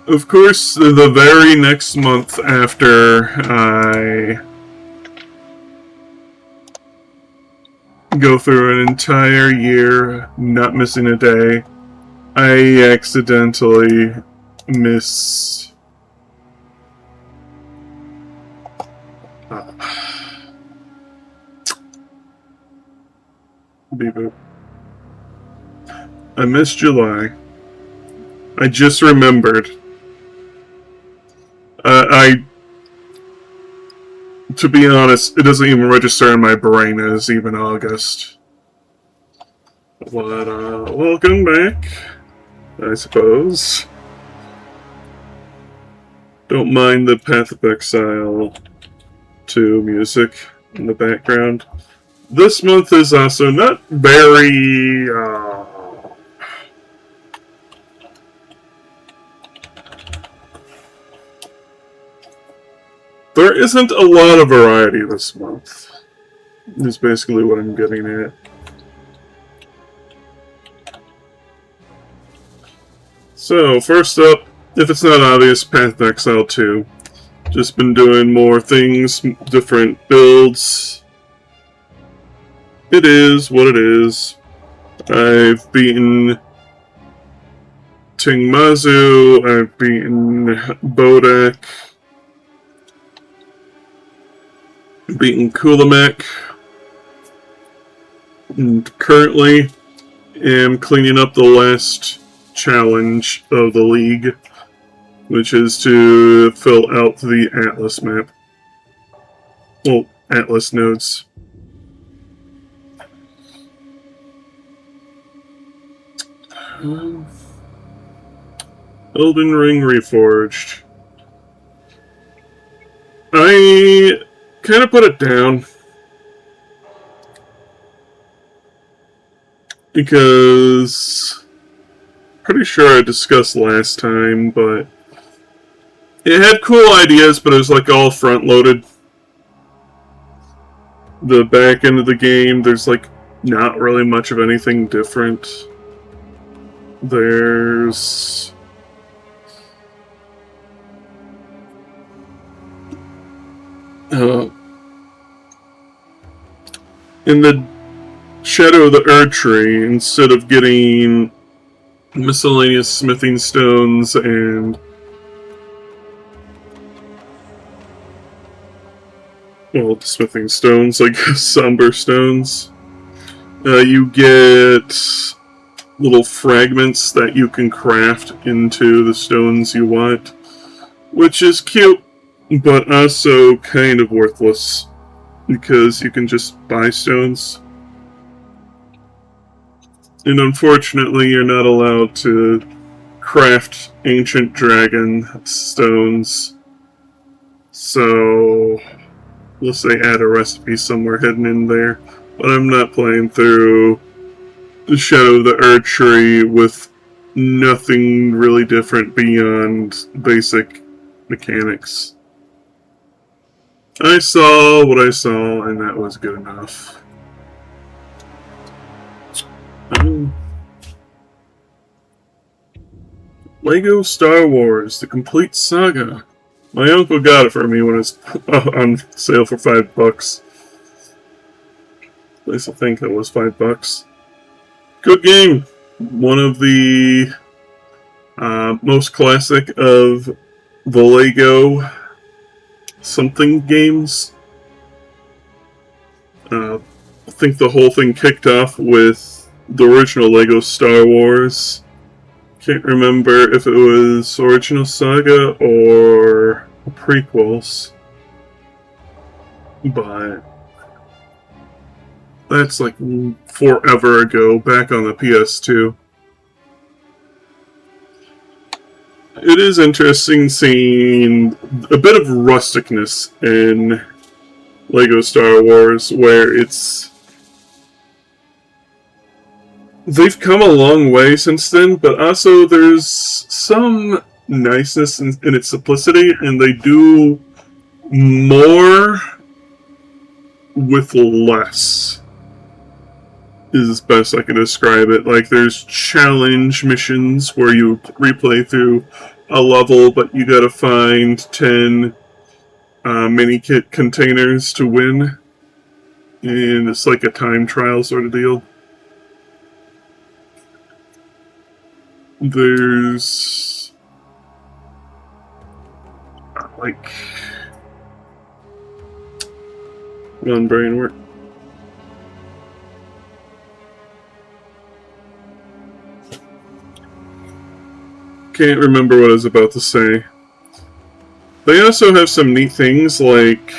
Of course, the very next month after I go through an entire year not missing a day, I accidentally miss Beboop. I missed July. I just remembered. To be honest, it doesn't even register in my brain as even August. But, welcome back, I suppose. Don't mind the Path of Exile 2 music in the background. This month is also not very, there isn't a lot of variety this month, is basically what I'm getting at. So, first up, if it's not obvious, Path of Exile 2. Just been doing more things, different builds. It is what it is. I've beaten Tingmazu, I've beaten Bodak, beaten Kulamek, and currently am cleaning up the last challenge of the league, which is to fill out the Atlas map. Well, Atlas nodes. Elden Ring Reforged. I kind of put it down because pretty sure I discussed last time, but it had cool ideas, but it was like all front loaded. The back end of the game, there's like not really much of anything different. There's in the Shadow of the Erd Tree, instead of getting miscellaneous smithing stones and smithing stones, like somber stones, you get little fragments that you can craft into the stones you want, which is cute, but also kind of worthless, because you can just buy stones. And unfortunately, you're not allowed to craft ancient dragon stones. So, we'll say add a recipe somewhere hidden in there. But I'm not playing through the Shadow of the Erd Tree with nothing really different beyond basic mechanics. I saw what I saw, and that was good enough. Lego Star Wars, the complete saga. My uncle got it for me when it was on sale for $5. At least I think it was $5. Good game. One of the most classic of the Lego something games. I think the whole thing kicked off with the original Lego Star Wars. Can't remember if it was Original Saga or prequels, but that's like forever ago, back on the PS2. It is interesting seeing a bit of rusticness in Lego Star Wars, where they've come a long way since then, but also there's some niceness in its simplicity, and they do more with less, is as best I can describe it. Like, there's challenge missions where you replay through a level, but you gotta find 10 mini kit containers to win. And it's like a time trial sort of deal. There's like one brain work. Can't remember what I was about to say. They also have some neat things, like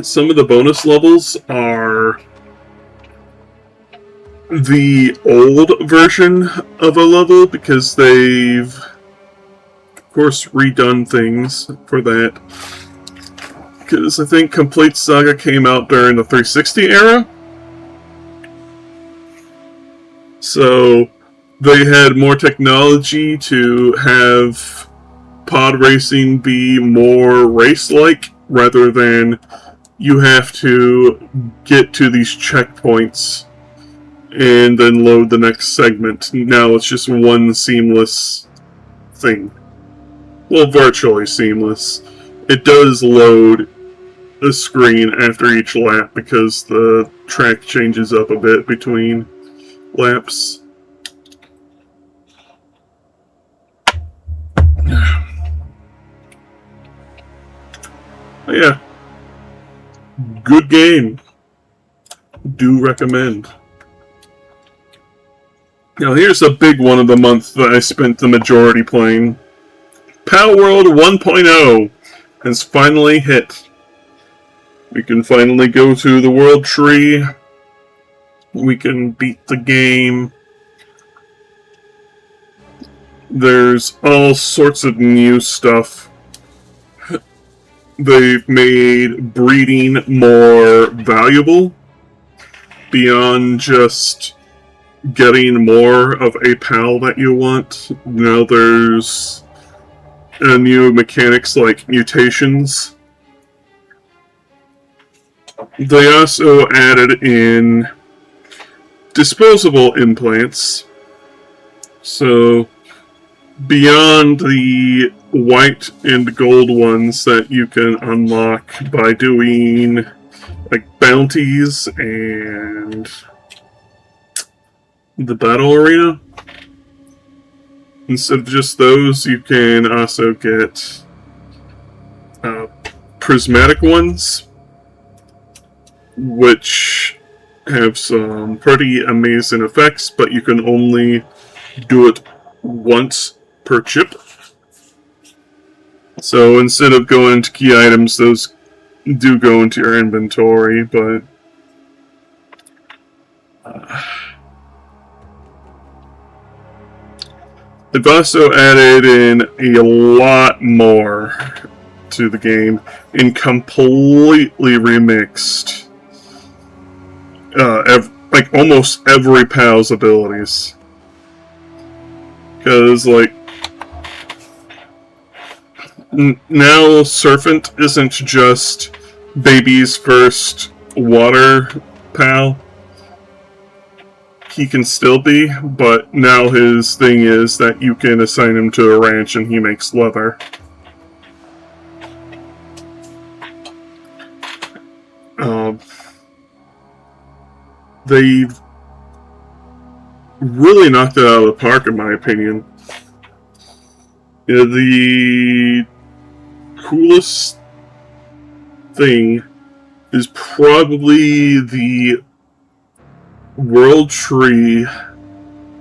some of the bonus levels are the old version of a level because they've, of course, redone things for that. Because I think Complete Saga came out during the 360 era. So they had more technology to have pod racing be more race-like rather than you have to get to these checkpoints and then load the next segment. Now it's just one seamless thing. Well, virtually seamless. It does load a screen after each lap because the track changes up a bit between laps. Yeah. Good game. Do recommend. Now here's a big one of the month that I spent the majority playing. Pal World 1.0 has finally hit. We can finally go to the World Tree. We can beat the game. There's all sorts of new stuff. They've made breeding more valuable beyond just getting more of a pal that you want. Now there's new mechanics like mutations. They also added in disposable implants. So beyond the white and gold ones that you can unlock by doing like bounties and the battle arena, instead of just those, you can also get prismatic ones, which have some pretty amazing effects, but you can only do it once per chip. So instead of going into key items, those do go into your inventory, but they've also added in a lot more to the game and completely remixed like almost every pal's abilities. Because like now Serpent isn't just baby's first water pal. He can still be, but now his thing is that you can assign him to a ranch and he makes leather. They've really knocked it out of the park, in my opinion. The coolest thing is probably the World Tree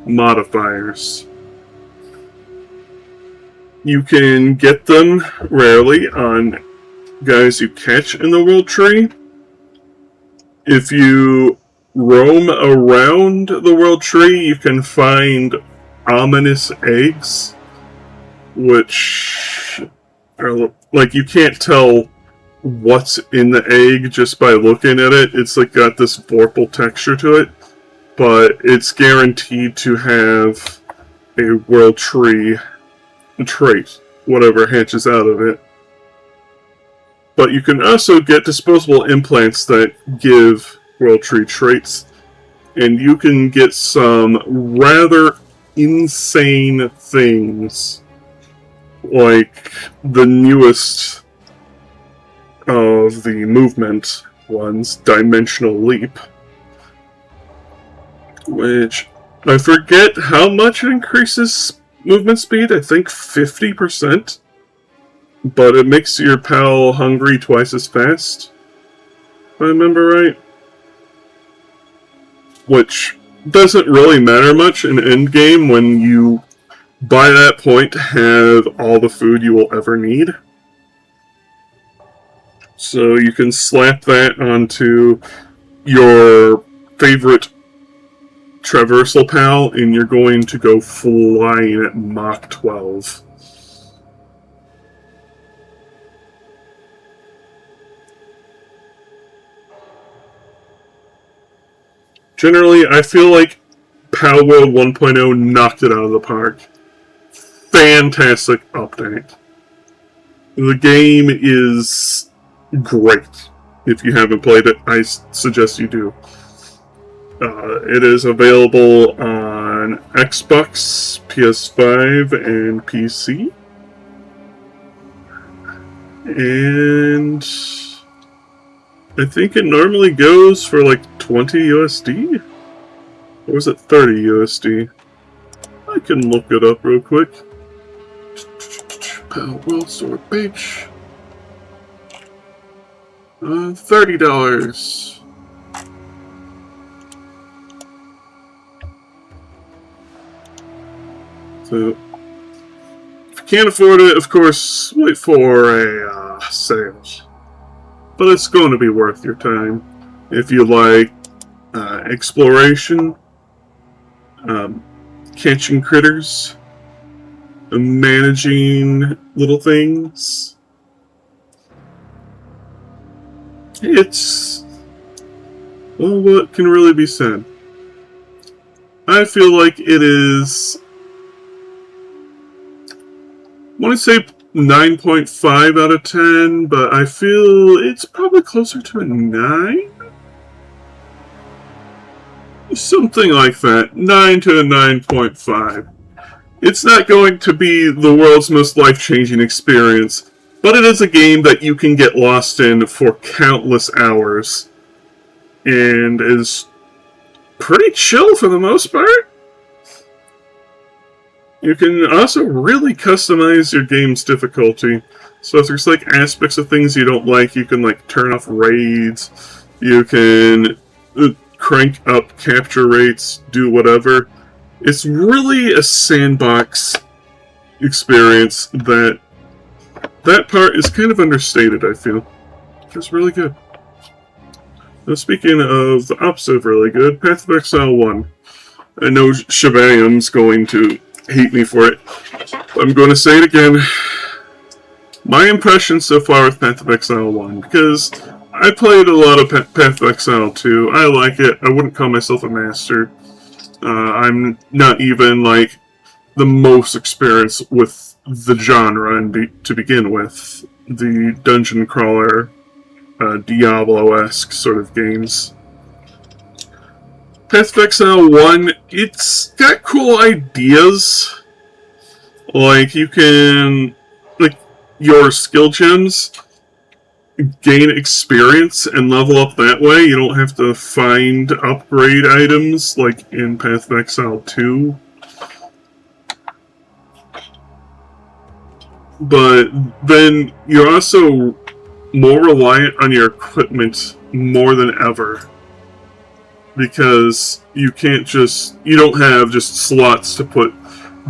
modifiers. You can get them rarely on guys you catch in the World Tree. If you roam around the World Tree, you can find ominous eggs, which are like, you can't tell what's in the egg just by looking at it. It's like got this vorpal texture to it, but it's guaranteed to have a World Tree trait, whatever hatches out of it. But you can also get disposable implants that give World Tree traits, and you can get some rather insane things like the newest of the movement ones, Dimensional Leap, which I forget how much it increases movement speed. I think 50%, but it makes your pal hungry twice as fast, if I remember right. Which doesn't really matter much in endgame when you, by that point, have all the food you will ever need. So you can slap that onto your favorite traversal pal, and you're going to go flying at Mach 12. Generally, I feel like Pal World 1.0 knocked it out of the park. Fantastic update. The game is great. If you haven't played it, I suggest you do. It is available on Xbox, PS5, and PC. And I think it normally goes for like 20 USD? Or was it 30 USD? I can look it up real quick. Pal World Store page. $30. So, if you can't afford it, of course, wait for a sale. But it's going to be worth your time. If you like exploration, catching critters, managing little things, it's, well, what can really be said? I feel like it is, I want to say 9.5 out of 10, but I feel it's probably closer to a 9? Something like that. 9 to a 9.5. It's not going to be the world's most life-changing experience, but it is a game that you can get lost in for countless hours, and is pretty chill for the most part. You can also really customize your game's difficulty. So if there's like aspects of things you don't like, you can like turn off raids, you can crank up capture rates, do whatever. It's really a sandbox experience that part is kind of understated, I feel. It's really good. Now, speaking of the opposite of really good, Path of Exile 1. I know Shabam's going to hate me for it. I'm going to say it again. My impression so far with Path of Exile 1, because I played a lot of Path of Exile 2. I like it. I wouldn't call myself a master. I'm not even, like, the most experienced with the genre to begin with. The dungeon crawler, Diablo-esque sort of games. Path of Exile 1, it's got cool ideas. Like, you can, like, your skill gems gain experience and level up that way. You don't have to find upgrade items like in Path of Exile 2. But then you're also more reliant on your equipment more than ever. Because you don't have just slots to put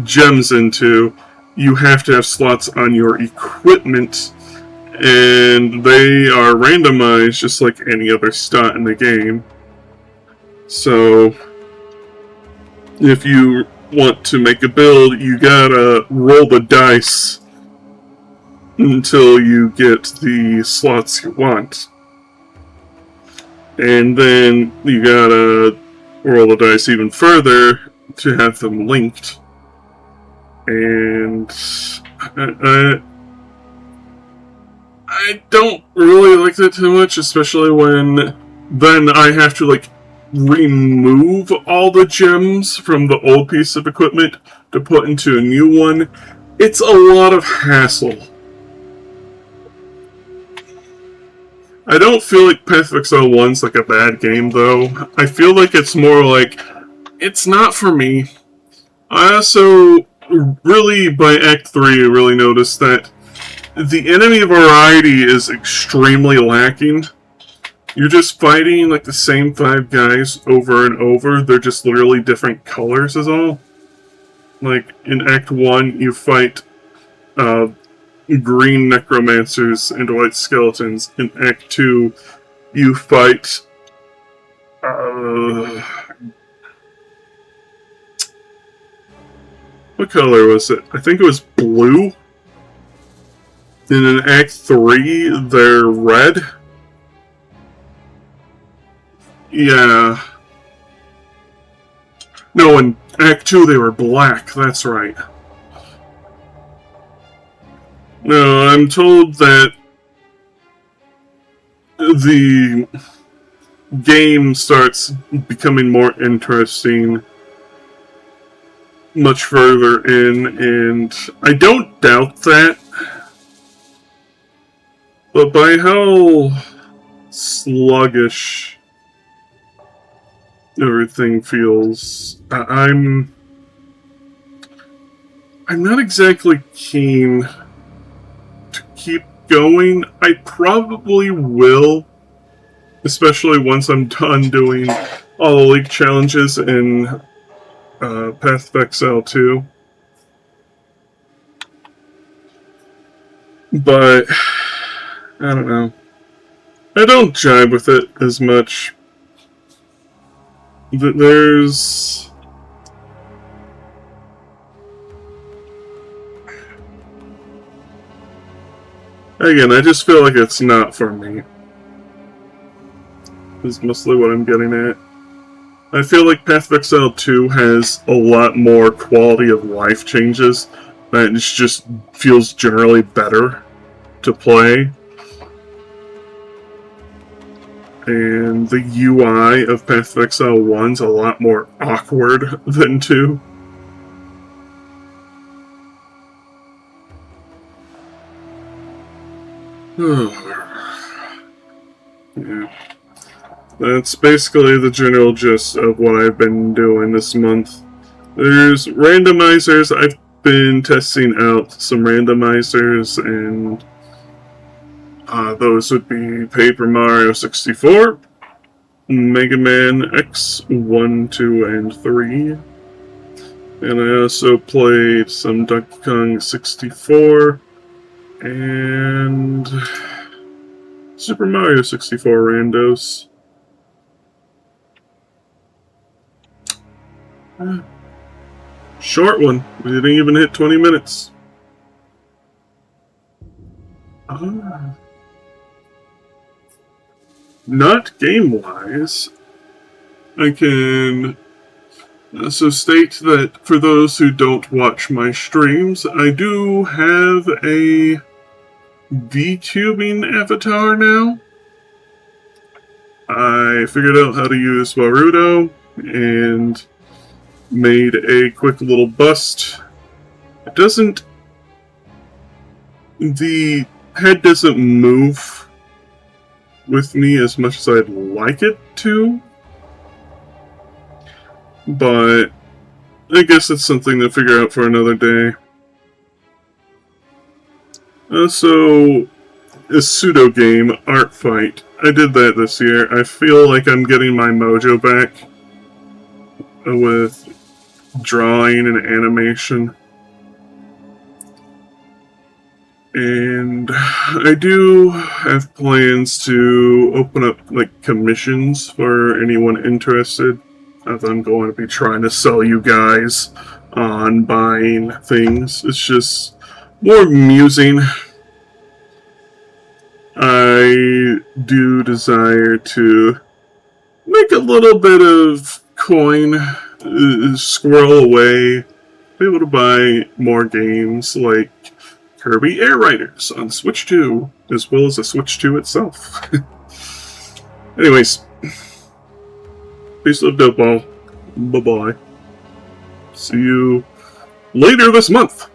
gems into. You have to have slots on your equipment, and they are randomized just like any other stat in the game. So, if you want to make a build, you gotta roll the dice until you get the slots you want. And then you gotta roll the dice even further to have them linked. And I don't really like that too much, especially when then I have to like remove all the gems from the old piece of equipment to put into a new one. it's a lot of hassle. I don't feel like Path of Exile 1's like a bad game, though. I feel like it's more like, it's not for me. I also really, by Act 3, I really noticed that the enemy variety is extremely lacking. You're just fighting like the same 5 guys over and over. They're just literally different colors is all. Like, in Act 1, you fight green necromancers and white skeletons. In Act 2, you fight what color was it? I think it was blue. And in Act 3, they're red. Yeah. No, in Act 2 they were black, that's right. No, I'm told that the game starts becoming more interesting much further in, and I don't doubt that. But by how sluggish everything feels, I'm not exactly keen to keep going. I probably will, especially once I'm done doing all the league challenges in Path of Exile 2. But I don't know. I don't jive with it as much. There's... Again, I just feel like it's not for me. Is mostly what I'm getting at. I feel like Path of Exile 2 has a lot more quality of life changes that just feels generally better to play. And the UI of Path of Exile 1's a lot more awkward than 2. Yeah. That's basically the general gist of what I've been doing this month. There's randomizers. I've been testing out some randomizers, and those would be Paper Mario 64, Mega Man X 1, 2, and 3. And I also played some Donkey Kong 64 and Super Mario 64 randos. Short one. We didn't even hit 20 minutes. Not game-wise. I can also state that for those who don't watch my streams, I do have a VTubing avatar now. I figured out how to use Warudo and made a quick little bust. It doesn't... The head doesn't move with me as much as I'd like it to, but I guess it's something to figure out for another day. Also, a pseudo game, Art Fight. I did that this year. I feel like I'm getting my mojo back with drawing and animation. And I do have plans to open up like commissions for anyone interested. I'm going to be trying to sell you guys on buying things. It's just more amusing. I do desire to make a little bit of coin, squirrel away, be able to buy more games like Kirby Air Riders on Switch 2, as well as the Switch 2 itself. Anyways, peace, love, dope ball. Bye-bye. See you later this month.